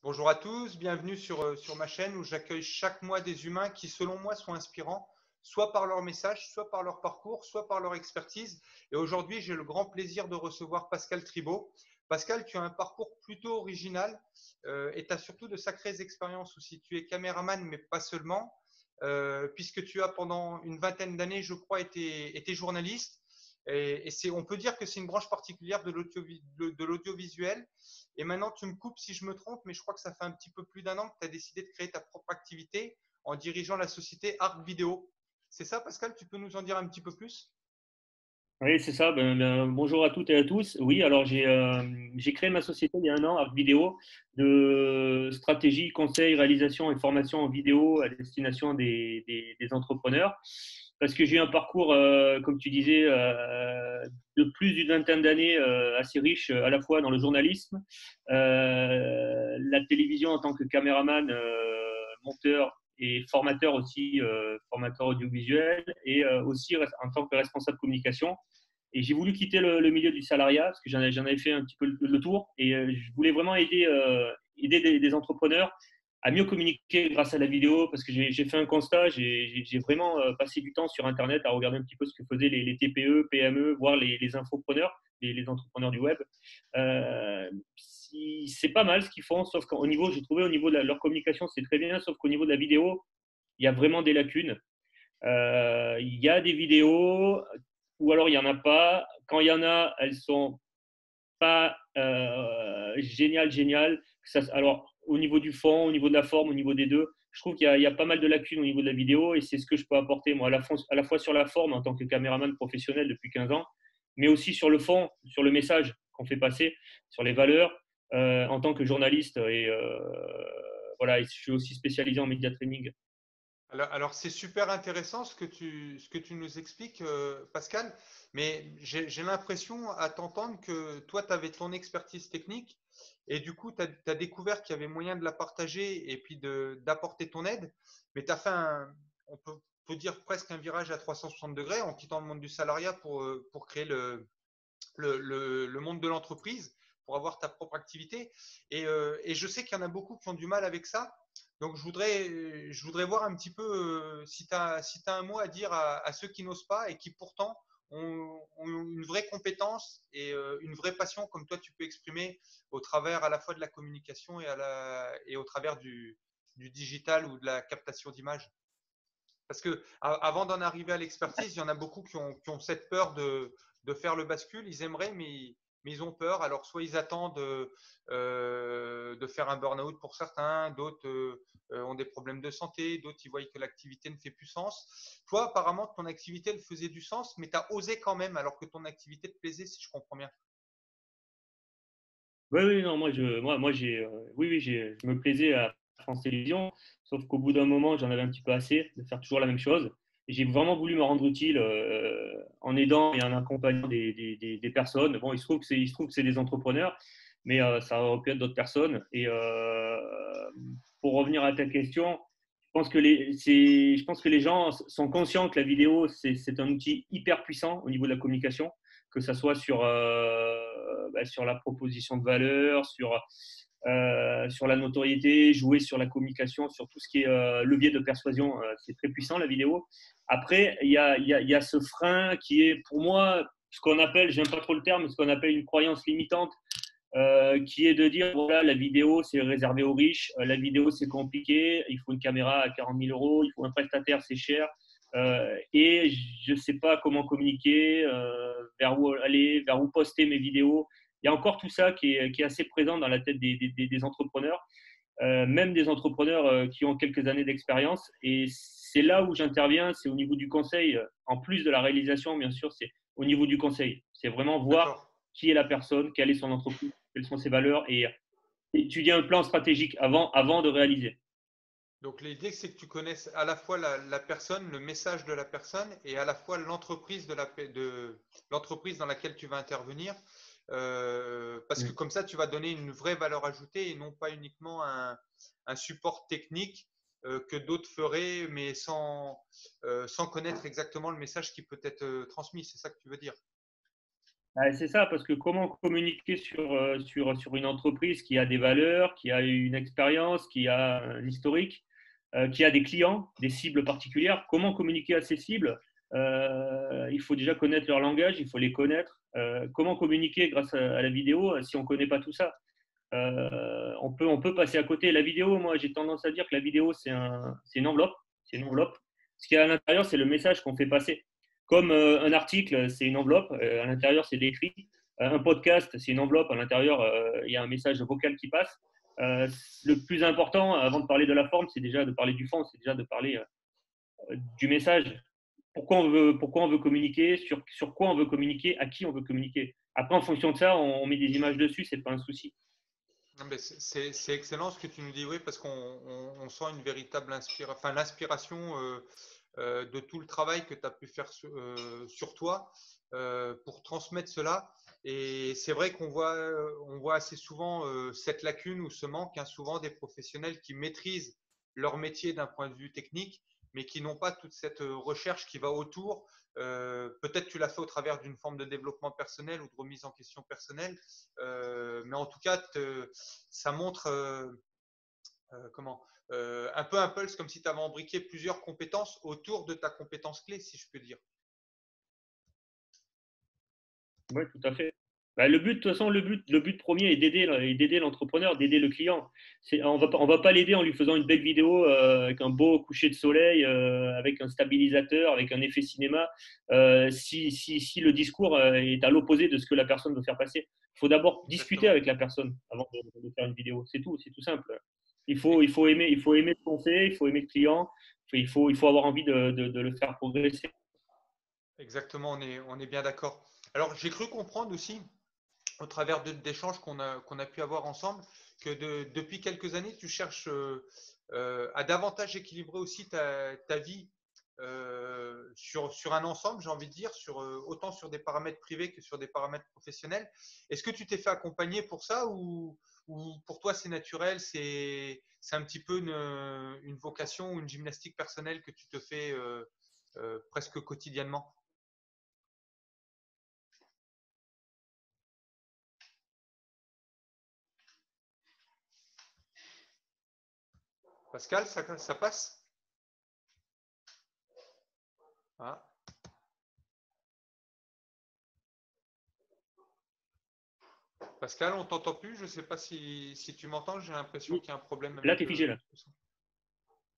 Bonjour à tous, bienvenue sur ma chaîne où j'accueille chaque mois des humains qui, selon moi, sont inspirants, soit par leur message, soit par leur parcours, soit par leur expertise. Et aujourd'hui, j'ai le grand plaisir de recevoir Pascal Tribaud. Pascal, tu as un parcours plutôt original et tu as surtout de sacrées expériences aussi. Tu es caméraman, mais pas seulement, puisque tu as pendant une vingtaine d'années, je crois, été journaliste. On peut dire que c'est une branche particulière de l'audiovisuel. Et maintenant, tu me coupes si je me trompe, mais je crois que ça fait un petit peu plus d'un an que tu as décidé de créer ta propre activité en dirigeant la société Art Vidéo. C'est ça, Pascal? Tu peux nous en dire un petit peu plus? Oui, c'est ça. Bonjour à toutes et à tous. Oui, alors j'ai créé ma société il y a un an, Art Vidéo, de stratégie, conseil, réalisation et formation en vidéo à destination des entrepreneurs. Parce que j'ai eu un parcours, comme tu disais, de plus d'une vingtaine d'années assez riche, à la fois dans le journalisme, la télévision en tant que caméraman, monteur et formateur aussi, formateur audiovisuel, et aussi en tant que responsable communication. Et j'ai voulu quitter le milieu du salariat parce que j'en avais fait un petit peu le tour et je voulais vraiment aider des entrepreneurs à mieux communiquer grâce à la vidéo parce que j'ai fait un constat, j'ai vraiment passé du temps sur Internet à regarder un petit peu ce que faisaient les TPE, PME, voire les infopreneurs, les entrepreneurs du web. C'est pas mal ce qu'ils font, sauf qu'au niveau, j'ai trouvé au niveau de leur communication, c'est très bien, sauf qu'au niveau de la vidéo, il y a vraiment des lacunes. Il y a des vidéos, ou alors il n'y en a pas. Quand il y en a, elles sont pas géniales. Alors, au niveau du fond, au niveau de la forme, au niveau des deux, je trouve qu'il y a pas mal de lacunes au niveau de la vidéo et c'est ce que je peux apporter, moi, à la fois sur la forme en tant que caméraman professionnel depuis 15 ans, mais aussi sur le fond, sur le message qu'on fait passer, sur les valeurs en tant que journaliste. Et voilà, et je suis aussi spécialisé en média training. Alors, c'est super intéressant ce que tu nous expliques, Pascal, mais j'ai l'impression à t'entendre que toi, tu avais ton expertise technique et du coup, tu as découvert qu'il y avait moyen de la partager et puis d'apporter ton aide, mais tu as fait peut dire presque un virage à 360 degrés en quittant le monde du salariat pour créer le monde de l'entreprise, pour avoir ta propre activité. Et je sais qu'il y en a beaucoup qui ont du mal avec ça. Donc, je voudrais voir un petit peu si tu as, si t'as un mot à dire à ceux qui n'osent pas et qui pourtant ont une vraie compétence et une vraie passion, comme toi tu peux exprimer au travers à la fois de la communication et au travers du digital ou de la captation d'images. Parce que avant d'en arriver à l'expertise, il y en a beaucoup qui ont cette peur de faire le bascule. Ils aimeraient, mais ils ont peur. Alors, soit ils attendent de faire un burn-out pour certains, d'autres ont des problèmes de santé, d'autres ils voient que l'activité ne fait plus sens. Toi, apparemment, ton activité, elle faisait du sens, mais tu as osé quand même, alors que ton activité te plaisait, si je comprends bien. Oui, oui, non, oui, oui, je me plaisais à France Télévisions, sauf qu'au bout d'un moment, j'en avais un petit peu assez de faire toujours la même chose. Et j'ai vraiment voulu me rendre utile en aidant et en accompagnant des personnes. Bon, il se trouve que c'est des entrepreneurs, mais ça aurait pu être d'autres personnes. Et pour revenir à ta question, je pense que les gens sont conscients que la vidéo, c'est un outil hyper puissant au niveau de la communication, que ce soit sur la proposition de valeur, sur la notoriété, jouer sur la communication, sur tout ce qui est levier de persuasion. C'est très puissant la vidéo. Après, il y a ce frein qui est pour moi ce qu'on appelle, j'aime pas trop le terme, ce qu'on appelle une croyance limitante, qui est de dire voilà, la vidéo c'est réservé aux riches, la vidéo c'est compliqué, il faut une caméra à 40 000 euros, il faut un prestataire, c'est cher, et je ne sais pas comment communiquer, vers où aller, vers où poster mes vidéos. Il y a encore tout ça qui est assez présent dans la tête des entrepreneurs, même des entrepreneurs qui ont quelques années d'expérience. Et c'est là où j'interviens, c'est au niveau du conseil, en plus de la réalisation, bien sûr, c'est au niveau du conseil. C'est vraiment voir D'accord. qui est la personne, quelle est son entreprise, quelles sont ses valeurs et étudier un plan stratégique avant de réaliser. Donc l'idée, c'est que tu connaisses à la fois la personne, le message de la personne, et à la fois l'entreprise de l'entreprise dans laquelle tu vas intervenir, parce que Mm. comme ça, tu vas donner une vraie valeur ajoutée et non pas uniquement un support technique que d'autres feraient, mais sans connaître exactement le message qui peut être transmis. C'est ça que tu veux dire. C'est ça, parce que comment communiquer sur une entreprise qui a des valeurs, qui a une expérience, qui a un historique, qui a des clients, des cibles particulières, comment communiquer à ces cibles? Il faut déjà connaître leur langage, il faut les connaître. Comment communiquer grâce à la vidéo si on ne connaît pas tout ça? On peut passer à côté. La vidéo, moi, j'ai tendance à dire que la vidéo, c'est une enveloppe. C'est une enveloppe. Ce qu'il y a à l'intérieur, c'est le message qu'on fait passer. Comme un article, c'est une enveloppe. À l'intérieur, c'est l'écrit. Un podcast, c'est une enveloppe. À l'intérieur, il y a un message vocal qui passe. Le plus important, avant de parler de la forme, c'est déjà de parler du fond. C'est déjà de parler du message. Pourquoi on veut communiquer, sur quoi on veut communiquer, à qui on veut communiquer. Après, en fonction de ça, on met des images dessus, c'est pas un souci. Non, mais c'est excellent ce que tu nous dis, oui, parce qu'on sent une véritable l'inspiration de tout le travail que tu as pu faire sur toi pour transmettre cela. Et c'est vrai on voit assez souvent cette lacune ou ce manque, hein, souvent des professionnels qui maîtrisent leur métier d'un point de vue technique, mais qui n'ont pas toute cette recherche qui va autour. Peut-être tu l'as fait au travers d'une forme de développement personnel ou de remise en question personnelle, mais en tout cas, ça montre un peu un pulse comme si tu avais embriqué plusieurs compétences autour de ta compétence clé, si je peux dire. Oui, tout à fait. Le but, de toute façon, le but premier est d'aider l'entrepreneur, d'aider le client. On va pas l'aider en lui faisant une belle vidéo avec un beau coucher de soleil, avec un stabilisateur, avec un effet cinéma, si le discours est à l'opposé de ce que la personne veut faire passer. Il faut d'abord discuter Exactement. avec la personne avant de faire une vidéo. C'est tout simple. Et Il faut aimer ce qu'on fait, il faut aimer le client, il faut avoir envie de le faire progresser. exactement, on est bien d'accord. Alors, j'ai cru comprendre aussi, au travers d'échanges qu'on a pu avoir ensemble, que depuis quelques années, tu cherches à davantage équilibrer aussi ta vie sur un ensemble, j'ai envie de dire, autant sur des paramètres privés que sur des paramètres professionnels. Est-ce que tu t'es fait accompagner pour ça ou pour toi c'est naturel, c'est un petit peu une vocation ou une gymnastique personnelle que tu te fais presque quotidiennement? Pascal, ça passe? Ah. Pascal, on t'entend plus. Je ne sais pas si tu m'entends. J'ai l'impression qu'il y a un problème Là, avec tu es figé, là. le son.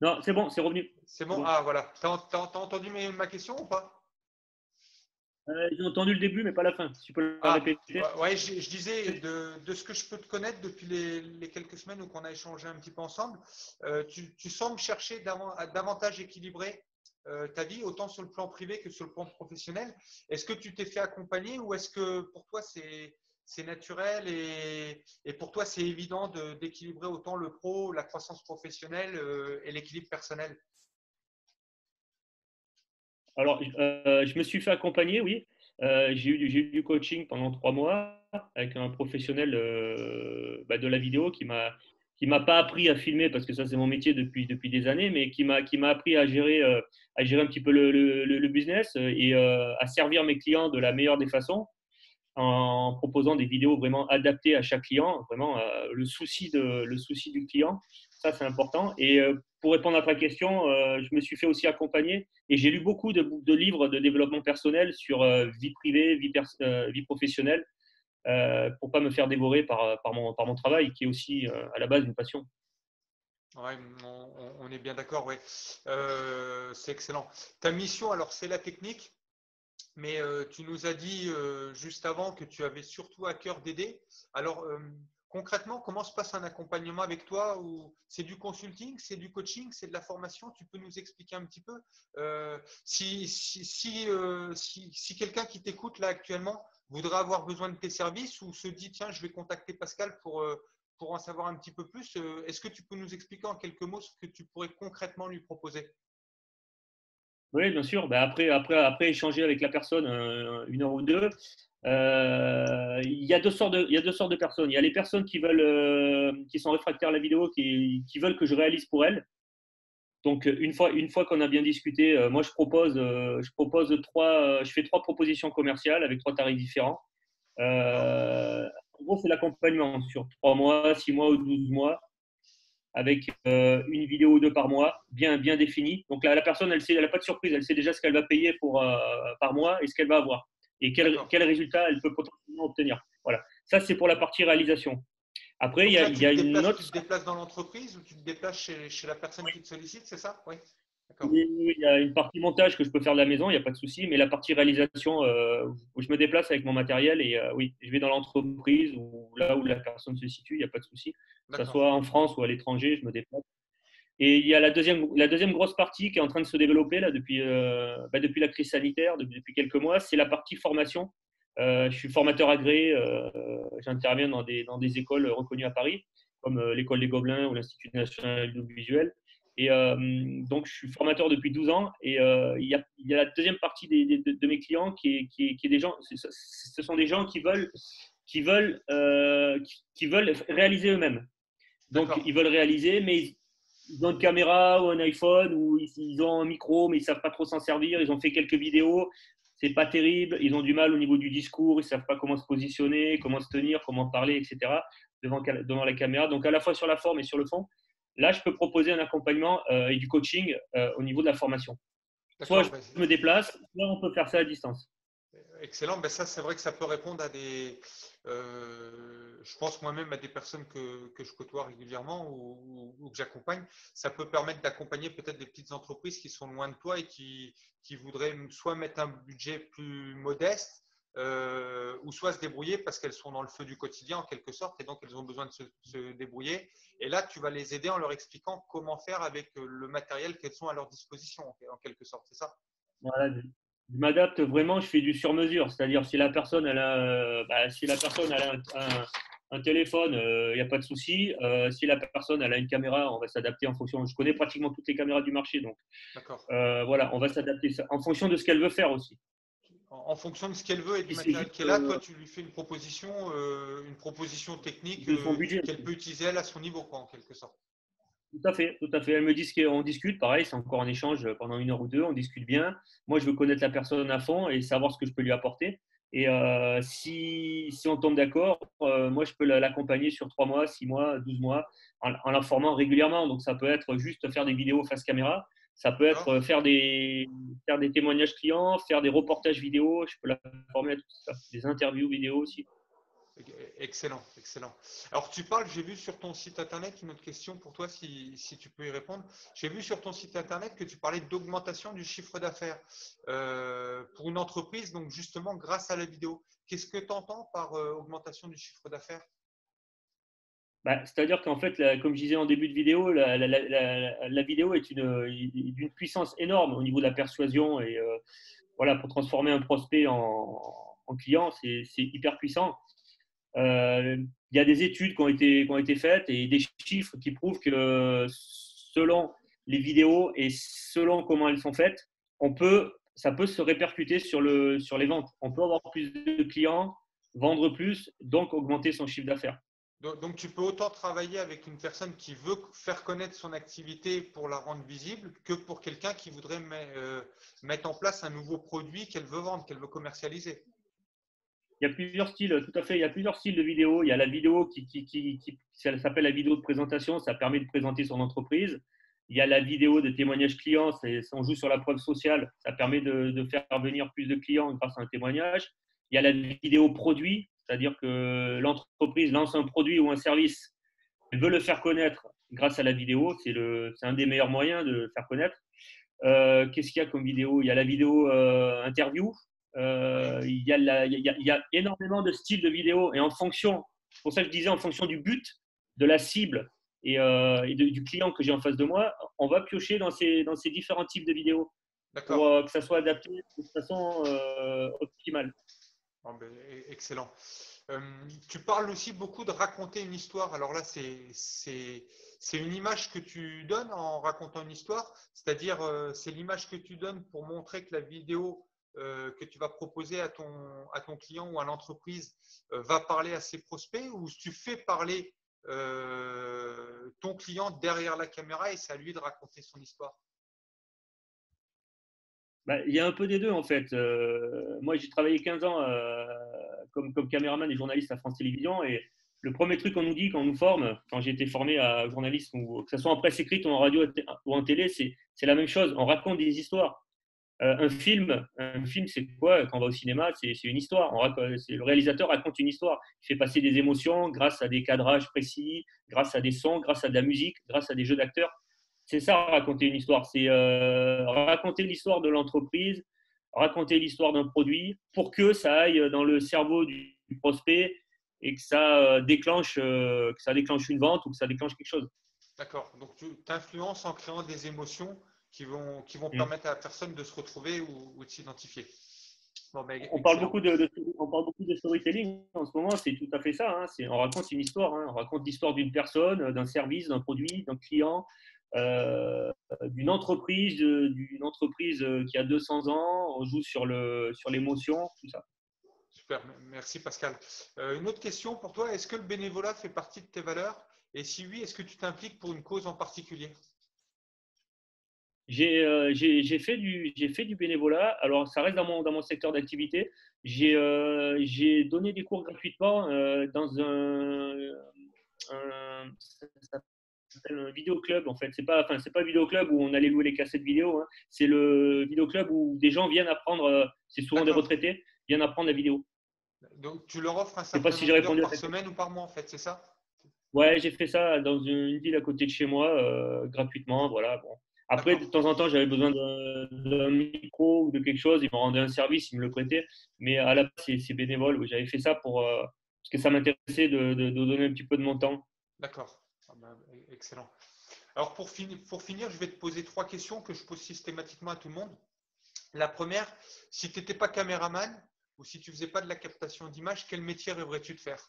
Non, c'est bon, c'est revenu. C'est C'est bon? bon. Ah, voilà. T'as entendu ma question ou pas? J'ai entendu le début, mais pas la fin. Si tu peux la Ah, répéter. ouais, je disais, de ce que je peux te connaître depuis les quelques semaines où on a échangé un petit peu ensemble, tu sembles chercher à davantage équilibrer ta vie, autant sur le plan privé que sur le plan professionnel. Est-ce que tu t'es fait accompagner ou est-ce que pour toi c'est naturel et pour toi c'est évident d'équilibrer autant le pro, la croissance professionnelle et l'équilibre personnel? Alors, je me suis fait accompagner, oui. J'ai eu du coaching pendant 3 mois avec un professionnel de la vidéo qui m'a pas appris à filmer parce que ça, c'est mon métier depuis des années, mais qui m'a appris à gérer un petit peu le business et à servir mes clients de la meilleure des façons en proposant des vidéos vraiment adaptées à chaque client, vraiment le souci du client. Ça, c'est important. Et pour répondre à ta question, je me suis fait aussi accompagner et j'ai lu beaucoup de livres de développement personnel sur vie privée, vie professionnelle, pour pas me faire dévorer par mon travail, qui est aussi à la base une passion. Ouais, on est bien d'accord, ouais. C'est excellent. Ta mission, alors, c'est la technique. Mais tu nous as dit juste avant que tu avais surtout à cœur d'aider. Alors, concrètement, comment se passe un accompagnement avec toi? C'est du consulting, c'est du coaching, c'est de la formation? Tu peux nous expliquer un petit peu si quelqu'un qui t'écoute là actuellement voudrait avoir besoin de tes services ou se dit, tiens, je vais contacter Pascal pour en savoir un petit peu plus, est-ce que tu peux nous expliquer en quelques mots ce que tu pourrais concrètement lui proposer? Oui, bien sûr. Après échanger avec la personne 1 heure ou deux, il y a deux sortes de personnes. Il y a les personnes qui sont réfractaires à la vidéo, qui veulent que je réalise pour elles. Donc, une fois qu'on a bien discuté, moi, je fais 3 propositions commerciales avec 3 tarifs différents. D'accord. En gros, c'est l'accompagnement sur 3 mois, 6 mois ou 12 mois, avec une vidéo ou deux par mois, bien définie. Donc là, la personne, elle n'a pas de surprise, elle sait déjà ce qu'elle va payer par mois et ce qu'elle va avoir. Et D'accord. quel résultat elle peut potentiellement obtenir. Voilà. Ça, c'est pour la partie réalisation. Après, Donc là, il y a une tu autre. te déplaces dans l'entreprise ou tu te déplaces chez la personne qui te sollicite, c'est ça? Oui. D'accord. Oui, oui, il y a une partie montage que je peux faire de la maison, il n'y a pas de souci, mais la partie réalisation, où je me déplace avec mon matériel et oui, je vais dans l'entreprise ou là où la personne se situe, il n'y a pas de souci. Que ce D'accord. soit en France ou à l'étranger, je me déplace. Et il y a la deuxième grosse partie qui est en train de se développer là, depuis la crise sanitaire, depuis quelques mois, c'est la partie formation. Je suis formateur agréé, j'interviens dans des écoles reconnues à Paris, comme l'école des Gobelins ou l'Institut national de l'audiovisuel. Et donc, je suis formateur depuis 12 ans. Et il y a la deuxième partie de mes clients qui est des gens, ce sont des gens qui veulent réaliser eux-mêmes. Donc, D'accord. ils veulent réaliser, mais ils ont une caméra ou un iPhone ou ils ont un micro, mais ils ne savent pas trop s'en servir. Ils ont fait quelques vidéos, c'est pas terrible. Ils ont du mal au niveau du discours, ils ne savent pas comment se positionner, comment se tenir, comment parler, etc. devant la caméra. Donc, à la fois sur la forme et sur le fond. Là, je peux proposer un accompagnement et du coaching au niveau de la formation. Soit D'accord. je me déplace, soit on peut faire ça à distance. Excellent. Ben ça, c'est vrai que ça peut répondre à je pense moi-même à des personnes que je côtoie régulièrement ou que j'accompagne. Ça peut permettre d'accompagner peut-être des petites entreprises qui sont loin de toi et qui voudraient soit mettre un budget plus modeste, ou soit se débrouiller parce qu'elles sont dans le feu du quotidien en quelque sorte et donc elles ont besoin de se débrouiller. Et là, tu vas les aider en leur expliquant comment faire avec le matériel qu'elles ont à leur disposition en quelque sorte. C'est ça? Voilà, je m'adapte vraiment, je fais du sur-mesure. C'est-à-dire, si la personne elle a un téléphone, il n'y a pas de souci. Si la personne elle a une caméra, on va s'adapter en fonction. Je connais pratiquement toutes les caméras du marché, donc D'accord. voilà, on va s'adapter en fonction de ce qu'elle veut faire aussi. En fonction de ce qu'elle veut et du Si c'est matériel juste qu'elle a, toi, tu lui fais une proposition technique de son budget. qu'elle peut utiliser elle à son niveau, quoi, en quelque sorte. Tout à fait, tout à fait. Elle me dit qu'on discute, pareil, c'est encore un échange pendant une heure ou deux, on discute bien. Moi, je veux connaître la personne à fond et savoir ce que je peux lui apporter. Et si on tombe d'accord, moi, je peux l'accompagner sur 3 mois, 6 mois, 12 mois, en la formant régulièrement. Donc, ça peut être juste faire des vidéos face caméra, ça peut D'accord? être faire des témoignages clients, faire des reportages vidéo, je peux la former à tout ça, des interviews vidéo aussi. Excellent, excellent. Alors, tu parles, j'ai vu sur ton site internet, une autre question pour toi, si tu peux y répondre. J'ai vu sur ton site internet que tu parlais d'augmentation du chiffre d'affaires pour une entreprise, donc justement grâce à la vidéo. Qu'est-ce que tu entends par augmentation du chiffre d'affaires? Bah, c'est-à-dire qu'en fait, comme je disais en début de vidéo, la vidéo est d'une puissance énorme au niveau de la persuasion et voilà, pour transformer un prospect en client, c'est hyper puissant. Il y a des études qui ont été faites et des chiffres qui prouvent que selon les vidéos et selon comment elles sont faites, ça peut se répercuter sur les ventes. On peut avoir plus de clients, vendre plus, donc augmenter son chiffre d'affaires. Donc, tu peux autant travailler avec une personne qui veut faire connaître son activité pour la rendre visible que pour quelqu'un qui voudrait mettre en place un nouveau produit qu'elle veut vendre, qu'elle veut commercialiser. Il y a plusieurs styles, tout à fait. Il y a plusieurs styles de vidéos. Il y a la vidéo ça s'appelle la vidéo de présentation, ça permet de présenter son entreprise. Il y a la vidéo de témoignage client, on joue sur la preuve sociale, ça permet de faire venir plus de clients grâce à un témoignage. Il y a la vidéo produit, c'est-à-dire que l'entreprise lance un produit ou un service, elle veut le faire connaître grâce à la vidéo, c'est un des meilleurs moyens de le faire connaître. Qu'est-ce qu'il y a comme vidéo? Il y a la vidéo interview. Oui, Il y a énormément de styles de vidéos et en fonction, c'est pour ça que je disais en fonction du but, de la cible du client que j'ai en face de moi, on va piocher dans ces différents types de vidéos pour d'accord. que ça soit adapté de façon optimale. Bon, ben, excellent. Tu parles aussi beaucoup de raconter une histoire. Alors là, c'est une image que tu donnes en racontant une histoire, c'est-à-dire c'est l'image que tu donnes pour montrer que la vidéo que tu vas proposer à ton client ou à l'entreprise va parler à ses prospects ou tu fais parler ton client derrière la caméra et c'est à lui de raconter son histoire. Bah, il y a un peu des deux en fait. Moi, j'ai travaillé 15 ans comme caméraman et journaliste à France Télévisions et le premier truc qu'on nous dit quand on nous forme, quand j'ai été formé à journalisme, ou que ce soit en presse écrite ou en radio ou en télé, c'est la même chose. On raconte des histoires. Un film, c'est quoi quand on va au cinéma? C'est une histoire. Le réalisateur raconte une histoire. Il fait passer des émotions grâce à des cadrages précis, grâce à des sons, grâce à de la musique, grâce à des jeux d'acteurs. C'est ça, raconter une histoire. C'est raconter l'histoire de l'entreprise, raconter l'histoire d'un produit pour que ça aille dans le cerveau du prospect et que ça déclenche une vente ou que ça déclenche quelque chose. D'accord. Donc, tu t'influences en créant des émotions qui vont Mm. permettre à la personne de se retrouver ou de s'identifier. Bon, ben, On parle excellent. beaucoup on parle beaucoup de storytelling en ce moment, c'est tout à fait ça. Hein. On raconte une histoire, hein. On raconte l'histoire d'une personne, d'un service, d'un produit, d'un client, euh, d'une entreprise qui a 200 ans. On joue sur l'émotion, tout ça. Super. Merci, Pascal. Une autre question pour toi. Est-ce que le bénévolat fait partie de tes valeurs? Et si oui, est-ce que tu t'impliques pour une cause en particulier? J'ai fait du bénévolat. Alors, ça reste dans mon secteur d'activité. J'ai donné des cours gratuitement dans ça s'appelle un vidéoclub. En fait, c'est pas un vidéoclub où on allait louer les cassettes vidéo. Hein. C'est le vidéoclub où des gens viennent apprendre, c'est souvent des D'accord. retraités, viennent apprendre la vidéo. Donc, tu leur offres un Je sais pas certain si j'ai nombre d'heures répondu à par ta question. semaine ou par mois, en fait, c'est ça? Ouais, j'ai fait ça dans une ville à côté de chez moi, gratuitement. Voilà, bon. Après, D'accord. de temps en temps, j'avais besoin d'un micro ou de quelque chose. Ils me rendaient un service, ils me le prêtaient. Mais à la base, c'est bénévole. Oui, j'avais fait ça parce que ça m'intéressait de donner un petit peu de mon temps. D'accord. Ah ben, excellent. Alors, pour finir, je vais te poser trois questions que je pose systématiquement à tout le monde. La première, si tu n'étais pas caméraman ou si tu ne faisais pas de la captation d'image, quel métier rêverais-tu de faire?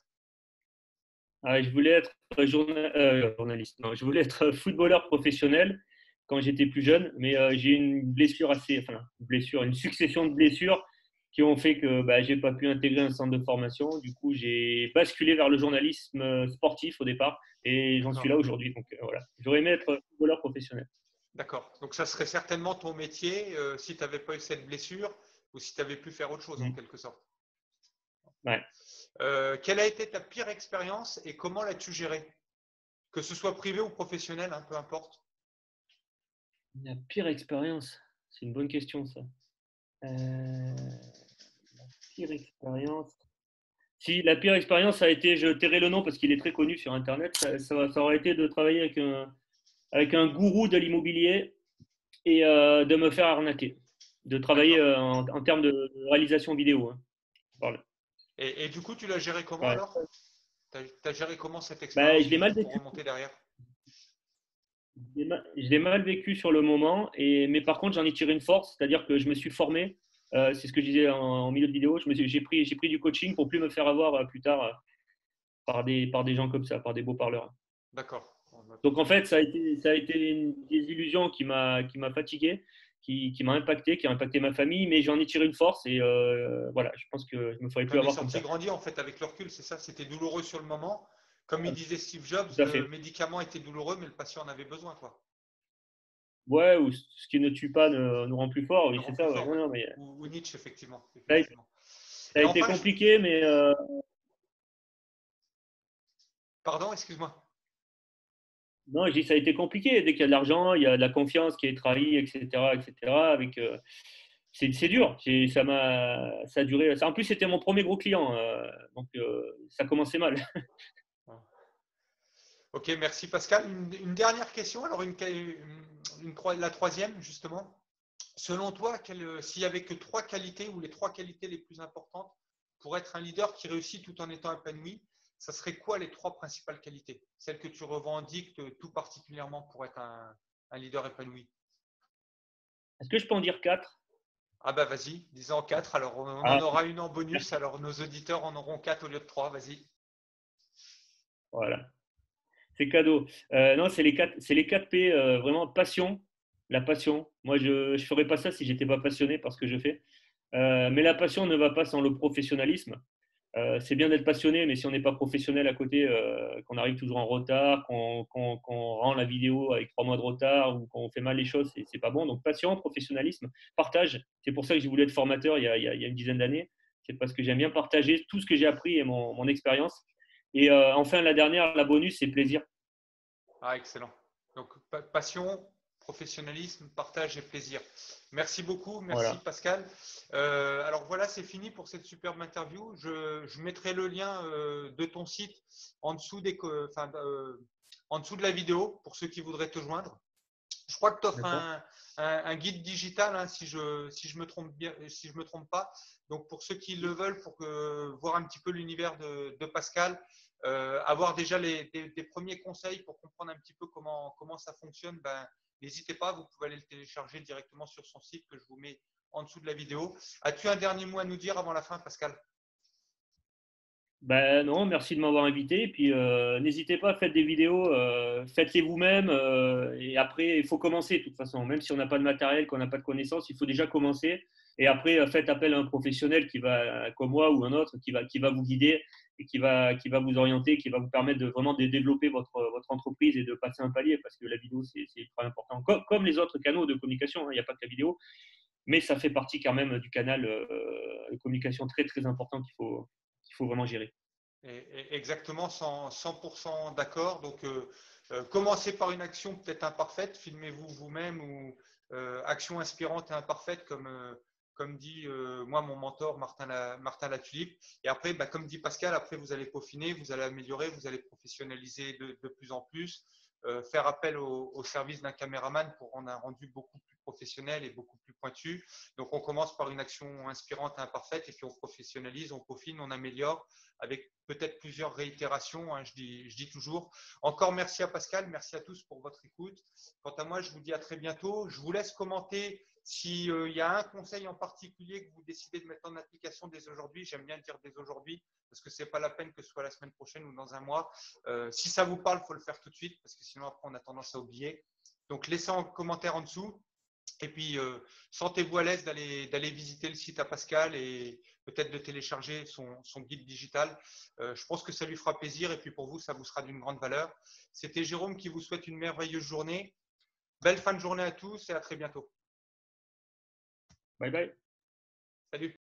Ah, je voulais être journaliste. Non, je voulais être footballeur professionnel quand j'étais plus jeune, mais j'ai eu une succession de blessures qui ont fait que bah, j'ai pas pu intégrer un centre de formation. Du coup, j'ai basculé vers le journalisme sportif au départ et j'en suis D'accord. là aujourd'hui. Donc voilà, j'aurais aimé être footballeur professionnel. D'accord. Donc, ça serait certainement ton métier si tu n'avais pas eu cette blessure ou si tu avais pu faire autre chose en Mm. quelque sorte. Ouais. Quelle a été ta pire expérience et comment l'as-tu gérée? Que ce soit privé ou professionnel, hein, peu importe. La pire expérience, c'est une bonne question ça. Pire expérience. Si la pire expérience a été, je tairai le nom parce qu'il est très connu sur Internet, ça aurait été de travailler avec un gourou de l'immobilier et de me faire arnaquer. De travailler D'accord. en termes de réalisation vidéo. Hein. Voilà. Et du coup, tu l'as géré comment Ouais. alors? Tu as géré comment cette Ben, expérience je l'ai du mal coup pour vécu. remonter derrière? Je l'ai mal vécu sur le moment, mais par contre, j'en ai tiré une force, c'est-à-dire que je me suis formé. C'est ce que je disais en milieu de vidéo. J'ai pris du coaching pour plus me faire avoir plus tard par des gens comme ça, par des beaux parleurs. D'accord. Donc en fait, ça a été une désillusion qui m'a fatigué, qui m'a impacté, qui a impacté ma famille, mais j'en ai tiré une force et voilà, je pense que je me ferais Tu plus en es avoir comme sorti ça. grandi en fait avec le recul, c'est ça? C'était douloureux sur le moment. Comme il disait Steve Jobs, Tout à le fait. médicament était douloureux, mais le patient en avait besoin, quoi. Ouais, ou ce qui ne tue pas nous rend plus fort, Le oui, rend c'est plus ça, ouais. fort, Non, ouais. non, mais Ou Nietzsche, effectivement. ça a, Effectivement. ça a Et été enfin, compliqué, mais pardon, excuse-moi. non, je dis ça a été compliqué. Dès qu'il y a de l'argent, il y a de la confiance qui est trahie, etc., etc. Avec, c'est dur. Ça a duré. En plus, c'était mon premier gros client, donc ça commençait mal. Ok, merci Pascal. Une dernière question, alors la troisième, justement. Selon toi, s'il n'y avait que trois qualités ou les trois qualités les plus importantes pour être un leader qui réussit tout en étant épanoui, ça serait quoi les trois principales qualités? Celles que tu revendiques tout particulièrement pour être un leader épanoui? Est-ce que je peux en dire quatre? Ah bah vas-y, disons quatre. Alors on en Ah, aura une en bonus, merci. alors nos auditeurs en auront quatre au lieu de trois, vas-y. Voilà. C'est cadeau. Non, c'est les 4 P, vraiment passion, la passion. Moi, je ne ferais pas ça si j'étais pas passionné par ce que je fais. Mais la passion ne va pas sans le professionnalisme. C'est bien d'être passionné, mais si on n'est pas professionnel à côté, qu'on arrive toujours en retard, qu'on rend la vidéo avec 3 mois de retard ou qu'on fait mal les choses, c'est pas bon. Donc, passion, professionnalisme, partage. C'est pour ça que j'ai voulu être formateur il y a une dizaine d'années. C'est parce que j'aime bien partager tout ce que j'ai appris et mon expérience. Et enfin, la dernière, la bonus, c'est plaisir. Ah, excellent. Donc, passion, professionnalisme, partage et plaisir. Merci beaucoup. Merci, Voilà. Pascal. Alors voilà, c'est fini pour cette superbe interview. Je mettrai le lien de ton site en dessous, en dessous de la vidéo pour ceux qui voudraient te joindre. Je crois que tu offres D'accord. un guide digital, hein, si je me trompe bien, si je me trompe pas. Donc pour ceux qui le veulent, pour voir un petit peu l'univers de Pascal, avoir déjà des premiers conseils pour comprendre un petit peu comment ça fonctionne, ben, n'hésitez pas, vous pouvez aller le télécharger directement sur son site que je vous mets en dessous de la vidéo. As-tu un dernier mot à nous dire avant la fin, Pascal? Ben non, merci de m'avoir invité. Et puis, n'hésitez pas, faites des vidéos, faites-les vous-même. Et après, il faut commencer de toute façon. Même si on n'a pas de matériel, qu'on n'a pas de connaissances, il faut déjà commencer. Et après, faites appel à un professionnel qui va, comme moi ou un autre, qui va vous guider et qui va vous orienter, qui va vous permettre de vraiment de développer votre entreprise et de passer un palier. Parce que la vidéo, c'est ultra important. Comme les autres canaux de communication, hein, il n'y a pas que la vidéo. Mais ça fait partie quand même du canal de communication très, très important qu'il faut vraiment gérer. Exactement, 100% d'accord. Donc, commencez par une action peut-être imparfaite, filmez-vous vous-même ou action inspirante et imparfaite, comme dit moi mon mentor Martin Latulippe. Et après, bah, comme dit Pascal, après vous allez peaufiner, vous allez améliorer, vous allez professionnaliser de plus en plus, faire appel au service d'un caméraman pour rendre un rendu beaucoup plus professionnel et beaucoup plus pointu. Donc, on commence par une action inspirante et imparfaite et puis on professionnalise, on peaufine, on améliore avec peut-être plusieurs réitérations, hein, je dis toujours. Encore merci à Pascal, merci à tous pour votre écoute. Quant à moi, je vous dis à très bientôt. Je vous laisse commenter s'il y a un conseil en particulier que vous décidez de mettre en application dès aujourd'hui. J'aime bien dire dès aujourd'hui parce que ce n'est pas la peine que ce soit la semaine prochaine ou dans un mois. Si ça vous parle, il faut le faire tout de suite parce que sinon après on a tendance à oublier. Donc laissez un commentaire en dessous. Et puis, sentez-vous à l'aise d'aller visiter le site à Pascal et peut-être de télécharger son guide digital. Je pense que ça lui fera plaisir et puis pour vous, ça vous sera d'une grande valeur. C'était Jérôme qui vous souhaite une merveilleuse journée. Belle fin de journée à tous et à très bientôt. Bye bye. Salut.